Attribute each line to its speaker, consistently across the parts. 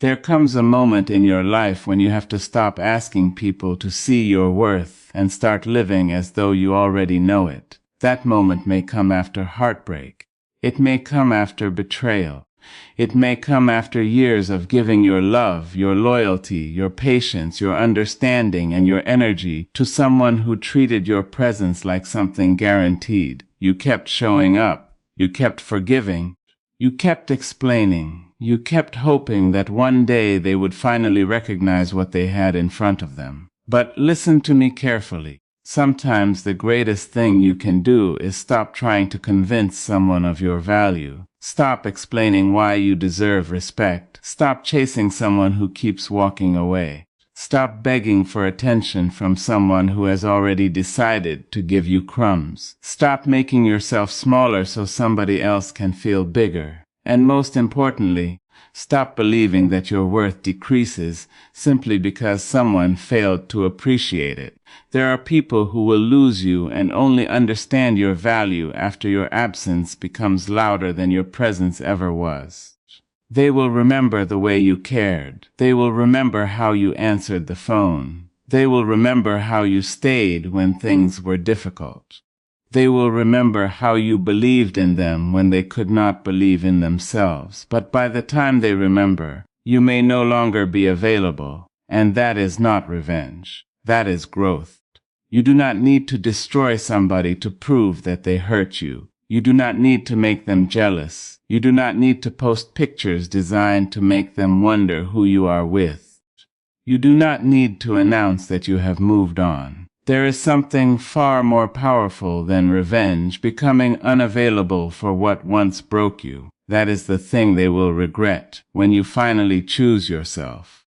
Speaker 1: There comes a moment in your life when you have to stop asking people to see your worth and start living as though you already know it. That moment may come after heartbreak. It may come after betrayal. It may come after years of giving your love, your loyalty, your patience, your understanding, and your energy to someone who treated your presence like something guaranteed. You kept showing up. You kept forgiving. You kept explaining. You kept hoping that one day they would finally recognize what they had in front of them. But listen to me carefully. Sometimes the greatest thing you can do is stop trying to convince someone of your value. Stop explaining why you deserve respect. Stop chasing someone who keeps walking away. Stop begging for attention from someone who has already decided to give you crumbs. Stop making yourself smaller so somebody else can feel bigger. And most importantly, stop believing that your worth decreases simply because someone failed to appreciate it. There are people who will lose you and only understand your value after your absence becomes louder than your presence ever was. They will remember the way you cared. They will remember how you answered the phone. They will remember how you stayed when things were difficult. They will remember how you believed in them when they could not believe in themselves. But by the time they remember, you may no longer be available, and that is not revenge. That is growth. You do not need to destroy somebody to prove that they hurt you. You do not need to make them jealous. You do not need to post pictures designed to make them wonder who you are with. You do not need to announce that you have moved on. There is something far more powerful than revenge becoming unavailable for what once broke you. That is the thing they will regret when you finally choose yourself.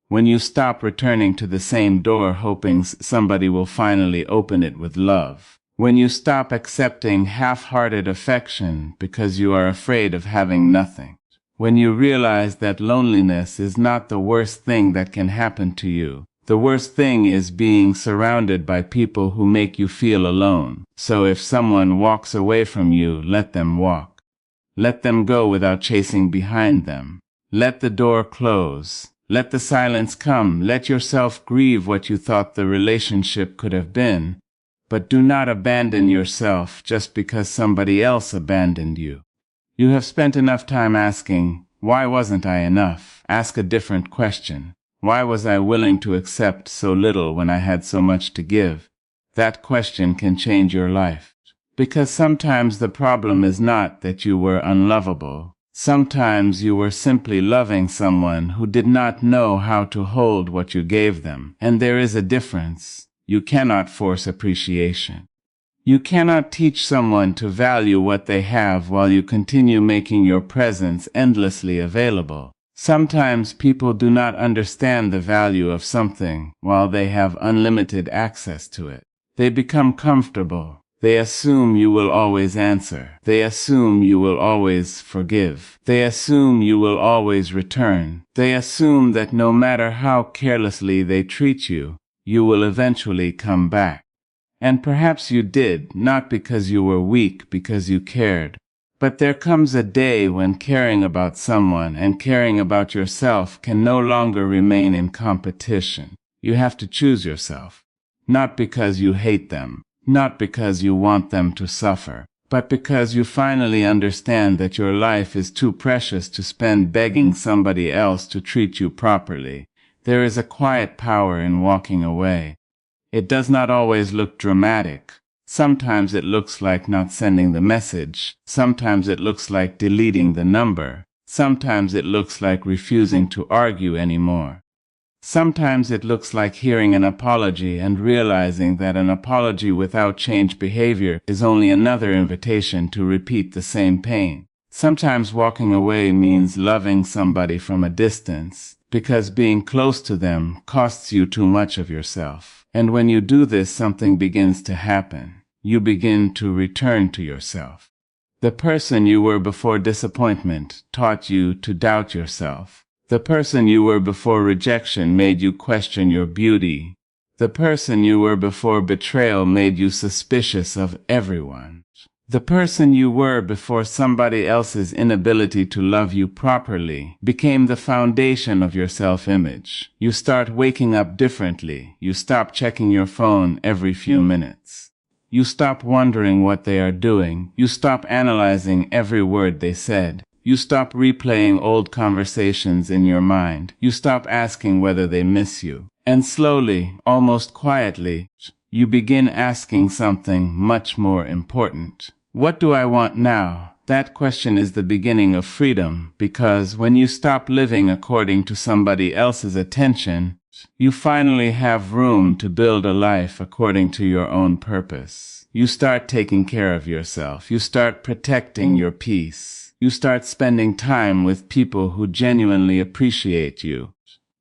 Speaker 1: When you stop returning to the same door hoping somebody will finally open it with love. When you stop accepting half-hearted affection because you are afraid of having nothing. When you realize that loneliness is not the worst thing that can happen to you. The worst thing is being surrounded by people who make you feel alone. So if someone walks away from you, let them walk. Let them go without chasing behind them. Let the door close. Let the silence come. Let yourself grieve what you thought the relationship could have been. But do not abandon yourself just because somebody else abandoned you. You have spent enough time asking, why wasn't I enough? Ask a different question. Why was I willing to accept so little when I had so much to give? That question can change your life. Because sometimes the problem is not that you were unlovable. Sometimes you were simply loving someone who did not know how to hold what you gave them. And there is a difference. You cannot force appreciation. You cannot teach someone to value what they have while you continue making your presence endlessly available. Sometimes people do not understand the value of something while they have unlimited access to it. They become comfortable. They assume you will always answer. They assume you will always forgive. They assume you will always return. They assume that no matter how carelessly they treat you, you will eventually come back. And perhaps you did, not because you were weak, because you cared. But there comes a day when caring about someone and caring about yourself can no longer remain in competition. You have to choose yourself. Not because you hate them, not because you want them to suffer, but because you finally understand that your life is too precious to spend begging somebody else to treat you properly. There is a quiet power in walking away. It does not always look dramatic. Sometimes it looks like not sending the message. Sometimes it looks like deleting the number. Sometimes it looks like refusing to argue anymore. Sometimes it looks like hearing an apology and realizing that an apology without changed behavior is only another invitation to repeat the same pain. Sometimes walking away means loving somebody from a distance, because being close to them costs you too much of yourself. And when you do this, something begins to happen. You begin to return to yourself. The person you were before disappointment taught you to doubt yourself. The person you were before rejection made you question your beauty. The person you were before betrayal made you suspicious of everyone. The person you were before somebody else's inability to love you properly became the foundation of your self-image. You start waking up differently. You stop checking your phone every few minutes. You stop wondering what they are doing. You stop analyzing every word they said. You stop replaying old conversations in your mind. You stop asking whether they miss you. And slowly, almost quietly, you begin asking something much more important. What do I want now? That question is the beginning of freedom, because when you stop living according to somebody else's attention, you finally have room to build a life according to your own purpose. You start taking care of yourself. You start protecting your peace. You start spending time with people who genuinely appreciate you.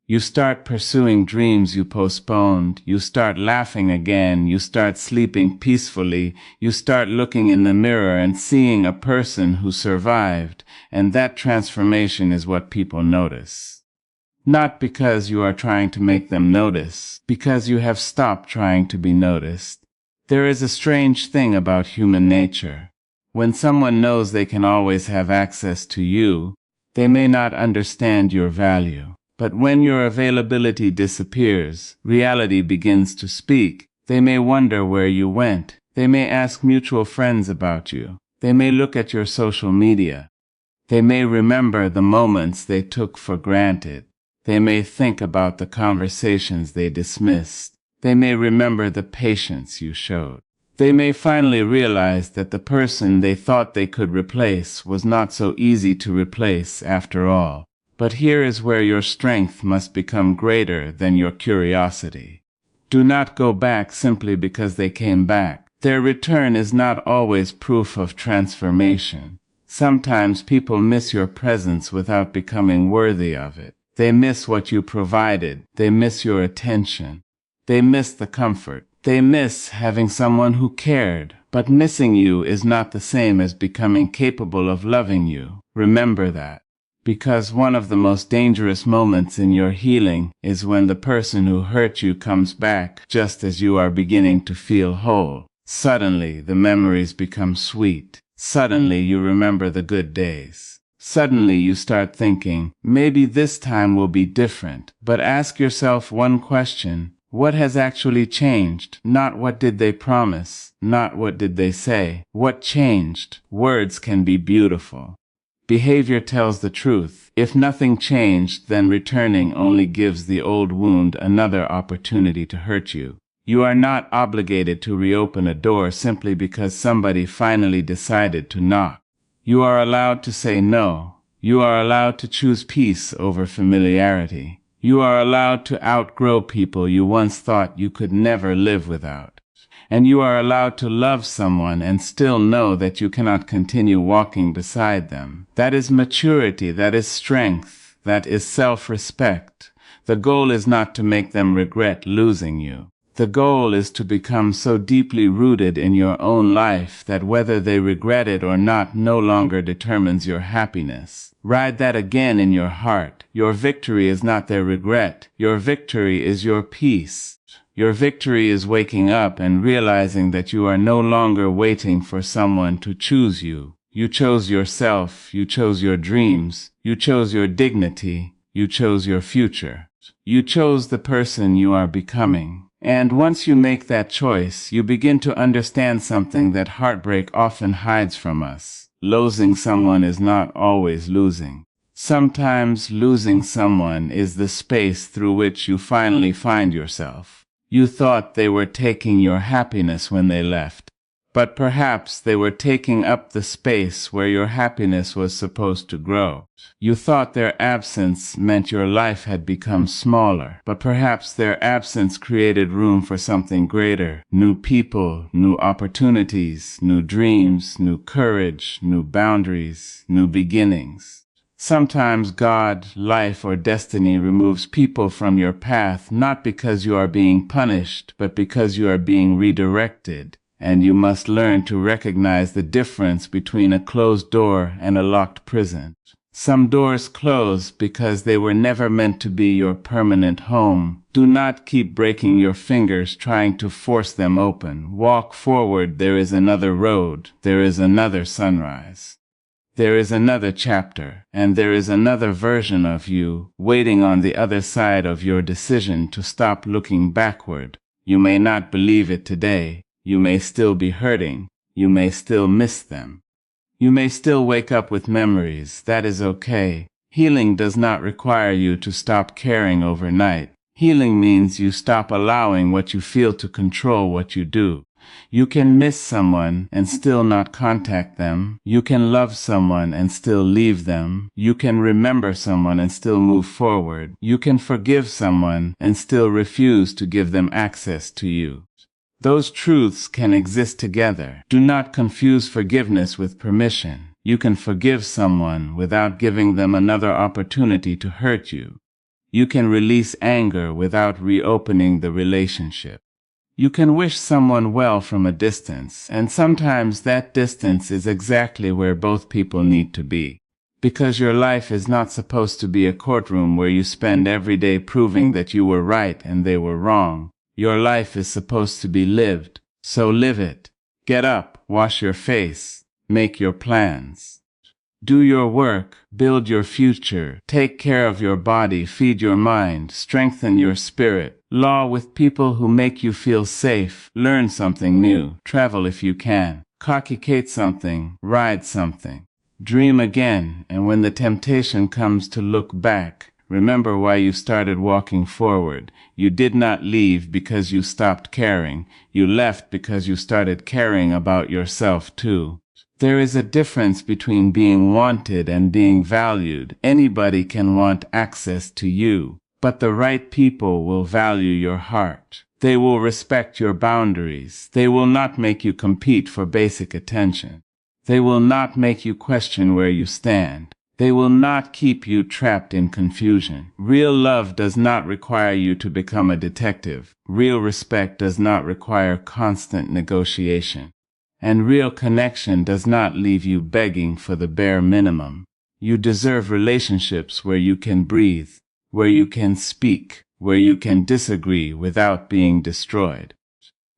Speaker 1: You start pursuing dreams you postponed. You start laughing again. You start sleeping peacefully. You start looking in the mirror and seeing a person who survived, and that transformation is what people notice. Not because you are trying to make them notice, because you have stopped trying to be noticed. There is a strange thing about human nature. When someone knows they can always have access to you, they may not understand your value. But when your availability disappears, reality begins to speak. They may wonder where you went. They may ask mutual friends about you. They may look at your social media. They may remember the moments they took for granted. They may think about the conversations they dismissed. They may remember the patience you showed. They may finally realize that the person they thought they could replace was not so easy to replace after all. But here is where your strength must become greater than your curiosity. Do not go back simply because they came back. Their return is not always proof of transformation. Sometimes people miss your presence without becoming worthy of it. They miss what you provided. They miss your attention. They miss the comfort. They miss having someone who cared. But missing you is not the same as becoming capable of loving you. Remember that. Because one of the most dangerous moments in your healing is when the person who hurt you comes back just as you are beginning to feel whole. Suddenly, the memories become sweet. Suddenly, you remember the good days. Suddenly, you start thinking, maybe this time will be different. But ask yourself one question. What has actually changed? Not what did they promise, not what did they say. What changed? Words can be beautiful. Behavior tells the truth. If nothing changed, then returning only gives the old wound another opportunity to hurt you. You are not obligated to reopen a door simply because somebody finally decided to knock. You are allowed to say no. You are allowed to choose peace over familiarity. You are allowed to outgrow people you once thought you could never live without. And you are allowed to love someone and still know that you cannot continue walking beside them. That is maturity, that is strength, that is self-respect. The goal is not to make them regret losing you. The goal is to become so deeply rooted in your own life that whether they regret it or not no longer determines your happiness. Ride that again in your heart. Your victory is not their regret. Your victory is your peace. Your victory is waking up and realizing that you are no longer waiting for someone to choose you. You chose yourself. You chose your dreams. You chose your dignity. You chose your future. You chose the person you are becoming. And once you make that choice, you begin to understand something that heartbreak often hides from us. Losing someone is not always losing. Sometimes losing someone is the space through which you finally find yourself. You thought they were taking your happiness when they left, but perhaps they were taking up the space where your happiness was supposed to grow. You thought their absence meant your life had become smaller, but perhaps their absence created room for something greater. New people, new opportunities, new dreams, new courage, new boundaries, new beginnings. Sometimes God, life, or destiny removes people from your path not because you are being punished, but because you are being redirected. And you must learn to recognize the difference between a closed door and a locked prison. Some doors close because they were never meant to be your permanent home. Do not keep breaking your fingers trying to force them open. Walk forward. There is another road. There is another sunrise. There is another chapter, and there is another version of you waiting on the other side of your decision to stop looking backward. You may not believe it today. You may still be hurting. You may still miss them. You may still wake up with memories. That is okay. Healing does not require you to stop caring overnight. Healing means you stop allowing what you feel to control what you do. You can miss someone and still not contact them. You can love someone and still leave them. You can remember someone and still move forward. You can forgive someone and still refuse to give them access to you. Those truths can exist together. Do not confuse forgiveness with permission. You can forgive someone without giving them another opportunity to hurt you. You can release anger without reopening the relationship. You can wish someone well from a distance, and sometimes that distance is exactly where both people need to be. Because your life is not supposed to be a courtroom where you spend every day proving that you were right and they were wrong. Your life is supposed to be lived, so live it. Get up, wash your face, make your plans. Do your work, build your future, take care of your body, feed your mind, strengthen your spirit. Law with people who make you feel safe, learn something new, travel if you can, copycat something, ride something. Dream again, and when the temptation comes to look back, remember why you started walking forward. You did not leave because you stopped caring. You left because you started caring about yourself too. There is a difference between being wanted and being valued. Anybody can want access to you, but the right people will value your heart. They will respect your boundaries. They will not make you compete for basic attention. They will not make you question where you stand. They will not keep you trapped in confusion. Real love does not require you to become a detective. Real respect does not require constant negotiation. And real connection does not leave you begging for the bare minimum. You deserve relationships where you can breathe, where you can speak, where you can disagree without being destroyed,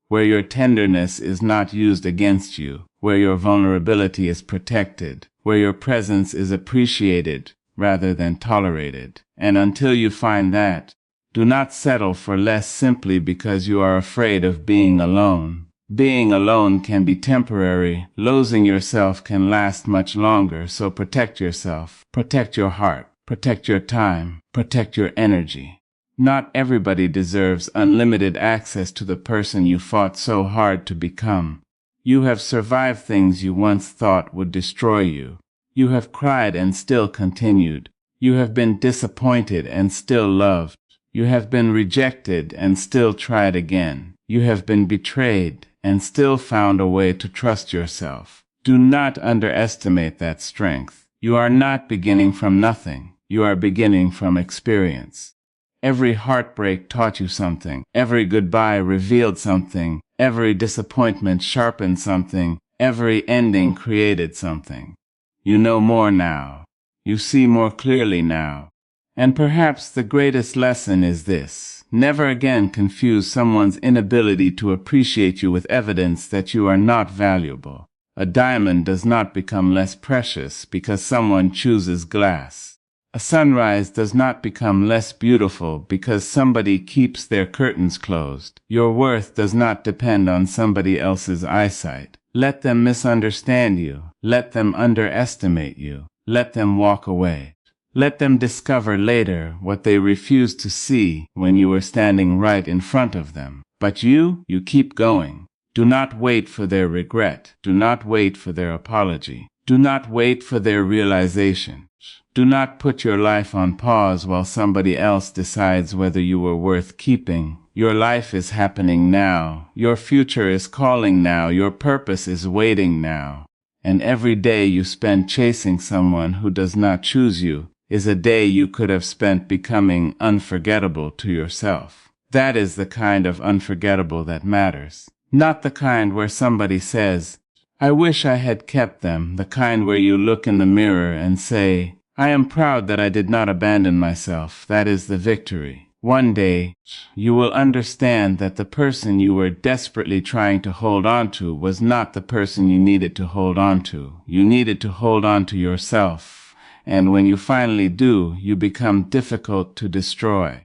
Speaker 1: where your tenderness is not used against you, where your vulnerability is protected, where your presence is appreciated rather than tolerated. And until you find that, do not settle for less simply because you are afraid of being alone. Being alone can be temporary. Losing yourself can last much longer, so protect yourself. Protect your heart. Protect your time. Protect your energy. Not everybody deserves unlimited access to the person you fought so hard to become. You have survived things you once thought would destroy you. You have cried and still continued. You have been disappointed and still loved. You have been rejected and still tried again. You have been betrayed and still found a way to trust yourself. Do not underestimate that strength. You are not beginning from nothing. You are beginning from experience. Every heartbreak taught you something. Every goodbye revealed something. Every disappointment sharpened something. Every ending created something. You know more now. You see more clearly now. And perhaps the greatest lesson is this. Never again confuse someone's inability to appreciate you with evidence that you are not valuable. A diamond does not become less precious because someone chooses glass. A sunrise does not become less beautiful because somebody keeps their curtains closed. Your worth does not depend on somebody else's eyesight. Let them misunderstand you. Let them underestimate you. Let them walk away. Let them discover later what they refused to see when you were standing right in front of them. But you keep going. Do not wait for their regret. Do not wait for their apology. Do not wait for their realization. Do not put your life on pause while somebody else decides whether you were worth keeping. Your life is happening now. Your future is calling now. Your purpose is waiting now. And every day you spend chasing someone who does not choose you is a day you could have spent becoming unforgettable to yourself. That is the kind of unforgettable that matters. Not the kind where somebody says, "I wish I had kept them," the kind where you look in the mirror and say, I am proud that I did not abandon myself. That is the victory. One day, you will understand that the person you were desperately trying to hold on to was not the person you needed to hold on to. You needed to hold on to yourself. And when you finally do, you become difficult to destroy.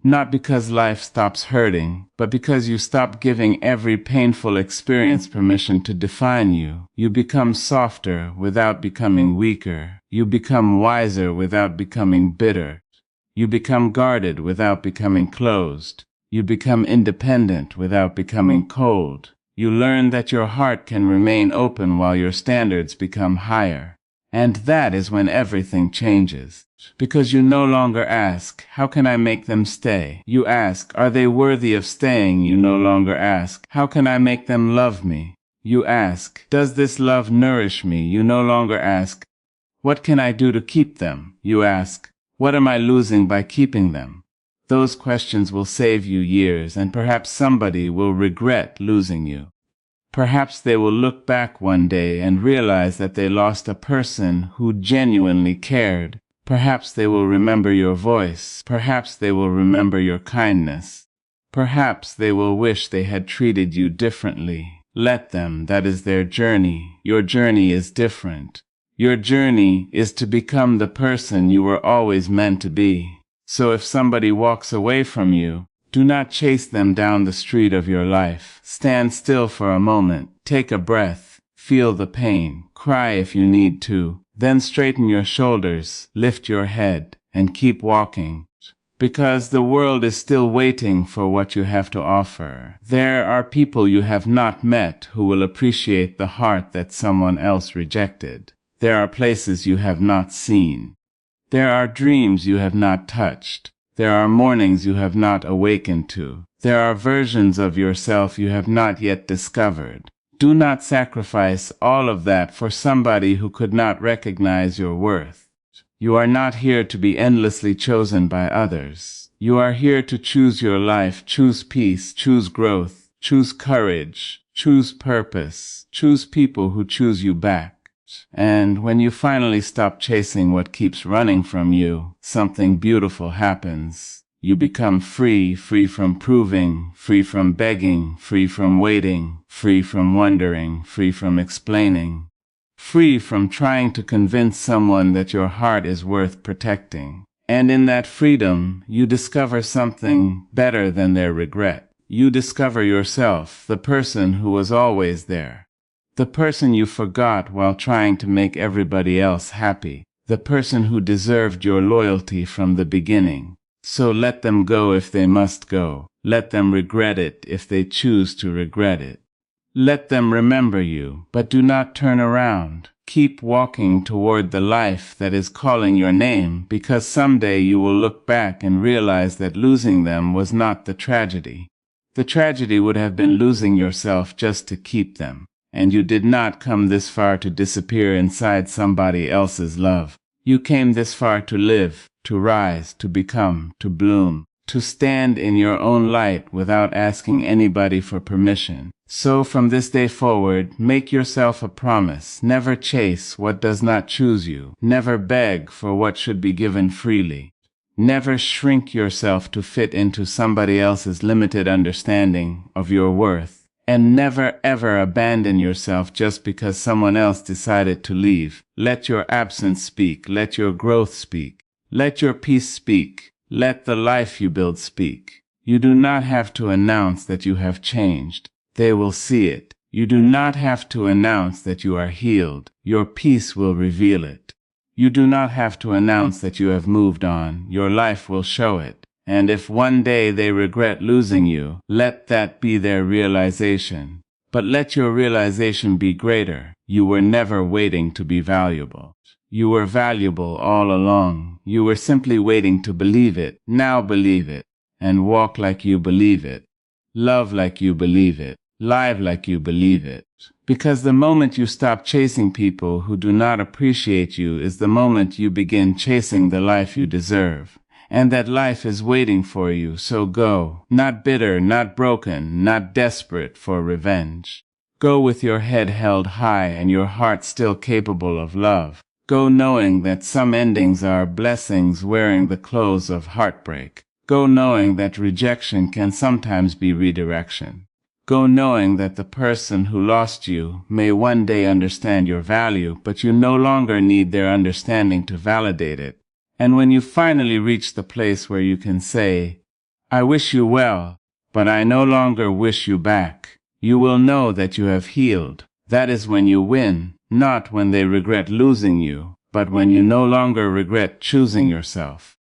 Speaker 1: Not because life stops hurting, but because you stop giving every painful experience permission to define you. You become softer without becoming weaker. You become wiser without becoming bitter. You become guarded without becoming closed. You become independent without becoming cold. You learn that your heart can remain open while your standards become higher. And that is when everything changes. Because you no longer ask, how can I make them stay? You ask, are they worthy of staying? You no longer ask, how can I make them love me? You ask, does this love nourish me? You no longer ask, what can I do to keep them? You ask, what am I losing by keeping them? Those questions will save you years, and perhaps somebody will regret losing you. Perhaps they will look back one day and realize that they lost a person who genuinely cared. Perhaps they will remember your voice. Perhaps they will remember your kindness. Perhaps they will wish they had treated you differently. Let them. That is their journey. Your journey is different. Your journey is to become the person you were always meant to be. So if somebody walks away from you, do not chase them down the street of your life. Stand still for a moment. Take a breath. Feel the pain. Cry if you need to. Then straighten your shoulders, lift your head, and keep walking. Because the world is still waiting for what you have to offer. There are people you have not met who will appreciate the heart that someone else rejected. There are places you have not seen. There are dreams you have not touched. There are mornings you have not awakened to. There are versions of yourself you have not yet discovered. Do not sacrifice all of that for somebody who could not recognize your worth. You are not here to be endlessly chosen by others. You are here to choose your life, choose peace, choose growth, choose courage, choose purpose, choose people who choose you back. And when you finally stop chasing what keeps running from you, something beautiful happens. You become free, free from proving, free from begging, free from waiting, free from wondering, free from explaining, free from trying to convince someone that your heart is worth protecting. And in that freedom, you discover something better than their regret. You discover yourself, the person who was always there. The person you forgot while trying to make everybody else happy. The person who deserved your loyalty from the beginning. So let them go if they must go. Let them regret it if they choose to regret it. Let them remember you, but do not turn around. Keep walking toward the life that is calling your name, because someday you will look back and realize that losing them was not the tragedy. The tragedy would have been losing yourself just to keep them. And you did not come this far to disappear inside somebody else's love. You came this far to live, to rise, to become, to bloom, to stand in your own light without asking anybody for permission. So from this day forward, make yourself a promise. Never chase what does not choose you. Never beg for what should be given freely. Never shrink yourself to fit into somebody else's limited understanding of your worth. And never ever abandon yourself just because someone else decided to leave. Let your absence speak. Let your growth speak. Let your peace speak. Let the life you build speak. You do not have to announce that you have changed. They will see it. You do not have to announce that you are healed. Your peace will reveal it. You do not have to announce that you have moved on. Your life will show it. And if one day they regret losing you, let that be their realization. But let your realization be greater. You were never waiting to be valuable. You were valuable all along. You were simply waiting to believe it. Now believe it. And walk like you believe it. Love like you believe it. Live like you believe it. Because the moment you stop chasing people who do not appreciate you is the moment you begin chasing the life you deserve. And that life is waiting for you, so go. Not bitter, not broken, not desperate for revenge. Go with your head held high and your heart still capable of love. Go knowing that some endings are blessings wearing the clothes of heartbreak. Go knowing that rejection can sometimes be redirection. Go knowing that the person who lost you may one day understand your value, but you no longer need their understanding to validate it. And when you finally reach the place where you can say, I wish you well, but I no longer wish you back, you will know that you have healed. That is when you win, not when they regret losing you, but when you no longer regret choosing yourself.